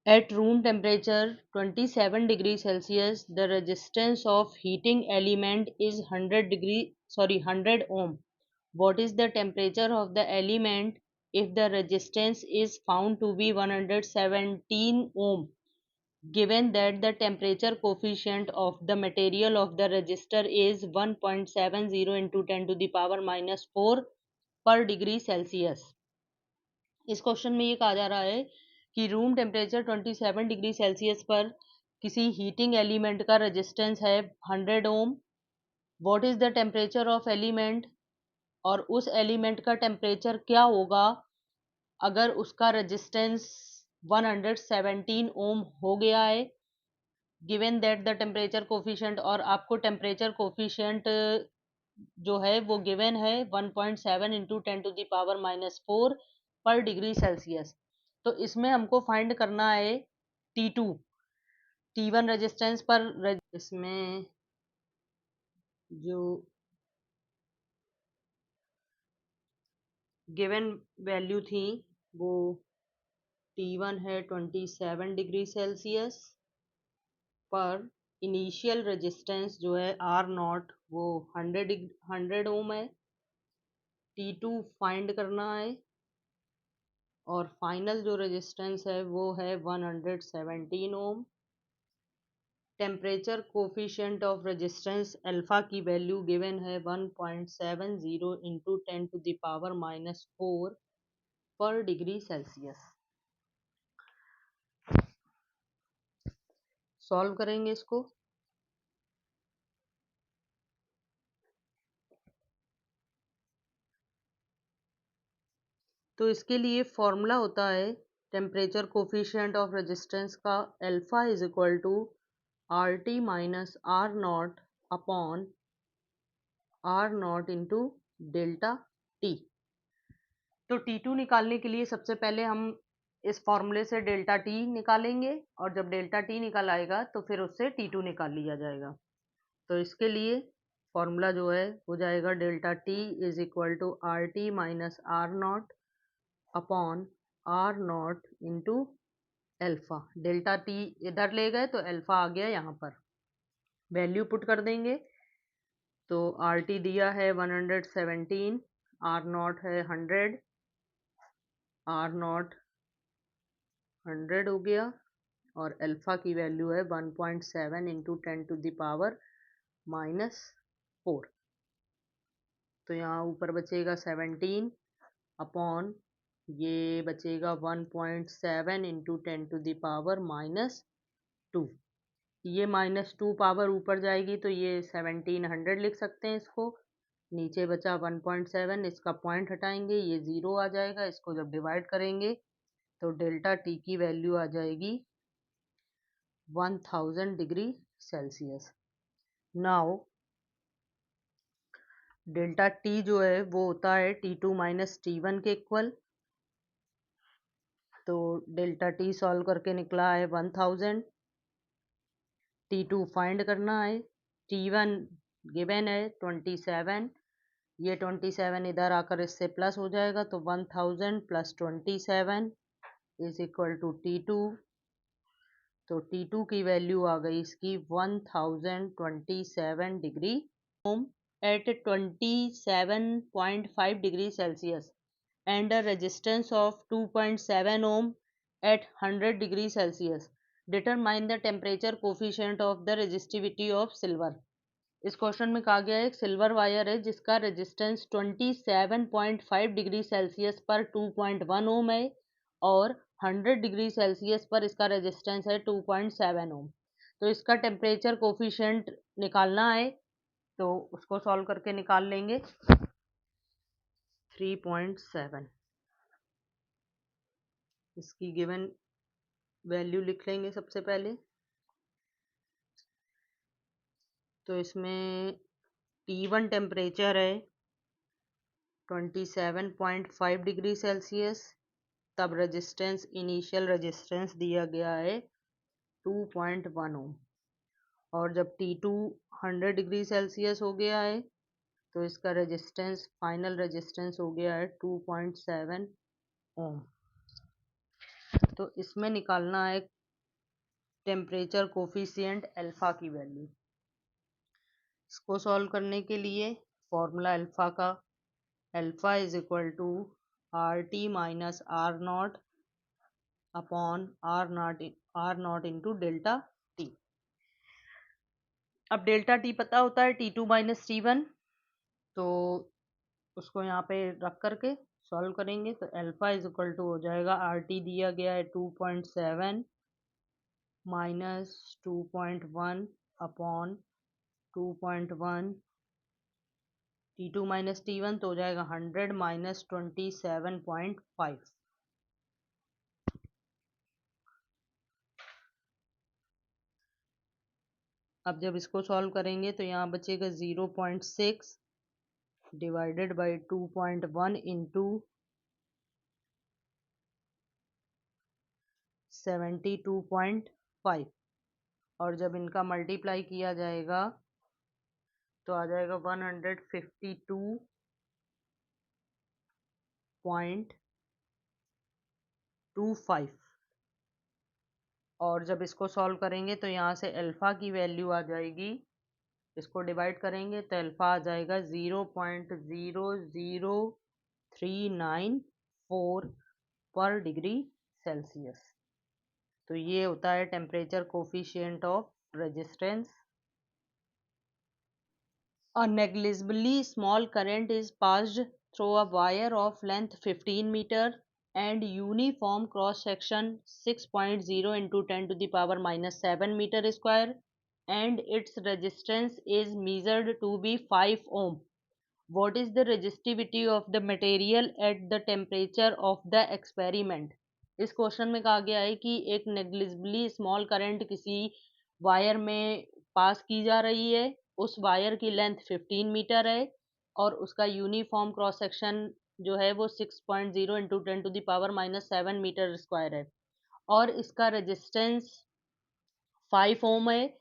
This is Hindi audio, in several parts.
At room temperature 27 degrees Celsius, the resistance of heating element is 100 ohm. What is the temperature of the element if the resistance is found to be 117 ohm? Given that the temperature coefficient of the material of the resistor is 1.70 into 10 to the power minus 4 per degree Celsius. इस क्वेश्चन में ये कहा जा रहा है कि रूम टेम्परेचर 27 डिग्री सेल्सियस पर किसी हीटिंग एलिमेंट का रेजिस्टेंस है 100 ohm. What is the temperature of element, और उस एलिमेंट का टेम्परेचर क्या होगा अगर उसका रेजिस्टेंस 117 ओम हो गया है। Given that the temperature coefficient, और आपको टेम्परेचर कोफिशिएंट जो है वो गिवन है 1.7 into 10 to the power minus 4 पर डिग्री सेल्सियस। तो इसमें हमको फाइंड करना है T2, T1 रेजिस्टेंस पर इसमें जो गिवन वैल्यू थी वो T1 है 27 डिग्री सेल्सियस पर इनिशियल रेजिस्टेंस जो है R0 वो 100 ओम है। T2 फाइंड करना है और फाइनल जो रेजिस्टेंस है वो है 117 ohm. Temperature coefficient of resistance alpha की वैल्यू गिवन है 1.70 into 10 to the power minus 4 पर डिग्री सेल्सियस। सॉल्व करेंगे इसको। तो इसके लिए फॉर्मूला होता है टेम्परेचर कोफिशिएंट ऑफ रेजिस्टेंस का alpha is equal to R T minus R naught upon R naught into delta T. तो T2 निकालने के लिए सबसे पहले हम इस फॉर्मूले से डेल्टा टी निकालेंगे, और जब डेल्टा टी निकल आएगा तो फिर उससे T2 निकाल लिया जाएगा। तो इसके लिए फॉर्मूला जो है हो जाएगा delta T is equal to R T minus R naught upon R naught into alpha. Delta T इधर ले गए तो एल्फा आ गया यहाँ पर, वैल्यू पुट कर देंगे। तो आर टी दिया है 117, आर नॉट है 100, आर नॉट 100 हो गया और अल्फा की वैल्यू है 1.7 into 10 to the power minus 4। तो यहाँ ऊपर बचेगा 17 अपॉन ये बचेगा 1.7 into 10 to the power minus 2। ये माइनस 2 पावर ऊपर जाएगी तो ये 1700 लिख सकते हैं इसको। नीचे बचा 1.7, इसका पॉइंट हटाएंगे ये 0 आ जाएगा। इसको जब डिवाइड करेंगे तो डेल्टा टी की वैल्यू आ जाएगी 1000 degree Celsius. Now delta T जो है वो होता है T2 माइनस T1 के इक्वल। तो डेल्टा टी सॉल्व करके निकला है 1000। T2 फाइंड करना है। T1 गिवन है 27, ये 27 इधर आकर इससे प्लस हो जाएगा तो 1000 plus 27 is equal to T2। तो T2 की वैल्यू आ गई इसकी 1027 degree ohm at 27.5 degree Celsius and a resistance of 2.7 ohm at 100 degree Celsius. Determine the temperature coefficient of the resistivity of silver. इस क्वेश्चन में कहा गया है एक सिल्वर वायर है जिसका रेजिस्टेंस 27.5 डिग्री सेल्सियस पर 2.1 ओम है और 100 डिग्री सेल्सियस पर इसका रेजिस्टेंस है 2.7 ओम। तो इसका टेम्परेचर कोफिशिएंट निकालना है, तो उसको सॉल्व करके निकाल लेंगे। 3.7 इसकी गिवन वैल्यू लिख लेंगे सबसे पहले। तो इसमें T1 टेम्परेचर है 27.5 डिग्री सेल्सियस, तब रेजिस्टेंस इनिशियल रेजिस्टेंस दिया गया है 2.1 ओम, और जब T2 100 डिग्री सेल्सियस हो गया है तो इसका रेजिस्टेंस फाइनल रेजिस्टेंस हो गया है 2.7 ओम। तो इसमें निकालना है टेम्परेचर कोफिशिएंट अल्फा की वैल्यू। इसको सॉल्व करने के लिए फॉर्मूला अल्फा का, alpha is equal to R T minus R naught upon R naught into delta T. अब डेल्टा टी पता होता है T2 माइनस T1, तो उसको यहाँ पे रख करके सॉल्व करेंगे तो अल्फा इज इक्वल टू हो जाएगा, आर टी दिया गया है 2.7 minus 2.1 upon 2.1 T2 minus T1 तो हो जाएगा 100 माइनस 27.5। अब जब इसको सॉल्व करेंगे तो यहाँ बचेगा 0.6 डिवाइडेड बाई 2.1 इंटू 72.5, और जब इनका मल्टीप्लाई किया जाएगा तो आ जाएगा 152.25। और जब इसको सॉल्व करेंगे तो यहाँ से अल्फा की वैल्यू आ जाएगी, इसको डिवाइड करेंगे तो अल्फा आ जाएगा 0.00394 पर डिग्री सेल्सियस। तो ये होता है temperature coefficient of resistance. A negligibly small current is passed through a wire of length 15 meter and uniform cross section 6.0 into 10 to the power minus 7 meter square, and its resistance is measured to be 5 ohm. What is the resistivity of the material at the temperature of the experiment? इस क्वेश्चन में कहा गया है कि एक नेग्लिजिबली स्मॉल करंट किसी वायर में पास की जा रही है, उस वायर की लेंथ 15 मीटर है और उसका यूनिफॉर्म क्रॉस सेक्शन जो है वो 6.0 into 10 to the power minus 7 metre square है, और इसका रेजिस्टेंस 5 ओम है।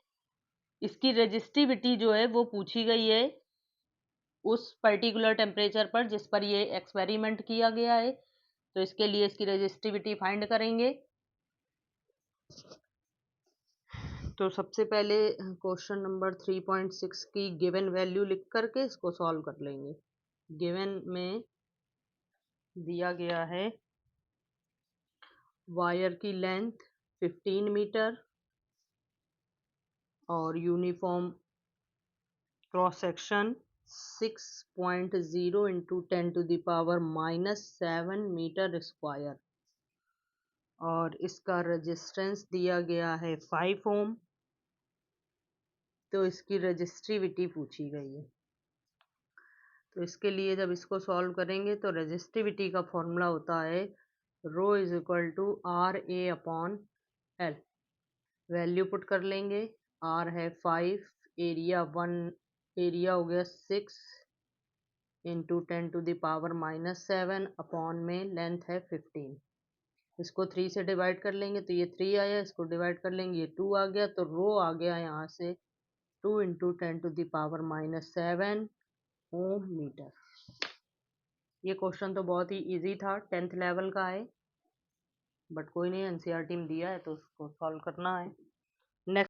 इसकी रेजिस्टिविटी जो है वो पूछी गई है उस पर्टिकुलर टेम्परेचर पर जिस पर ये एक्सपेरिमेंट किया गया है, तो इसके लिए इसकी रेजिस्टिविटी फाइंड करेंगे। तो सबसे पहले क्वेश्चन नंबर 3.6 की गिवन वैल्यू लिख करके इसको सॉल्व कर लेंगे। गिवन में दिया गया है वायर की लेंथ 15 मीटर और uniform cross section 6.0 into 10 to the power minus 7 metre square, और इसका रेजिस्टेंस दिया गया है 5 ओम। तो इसकी रेजिस्टिविटी पूछी गई है। तो इसके लिए जब इसको सॉल्व करेंगे तो रेजिस्टिविटी का फॉर्मूला होता है rho is equal to R A upon L. Value put कर लेंगे, आर है 5, एरिया 1, एरिया हो गया 6 into 10 to the power minus 7 upon में लेंथ है 15। इसको 3 से डिवाइड कर लेंगे तो ये 3 आया, इसको डिवाइड कर लेंगे ये 2 आ गया, तो रो आ गया यहाँ से 2 into 10 to the power minus 7 ohm metre. ये क्वेश्चन तो बहुत ही इजी था, 10th लेवल का है, बट कोई नहीं, एनसीईआरटी में दिया है तो उसको सॉल्व करना है।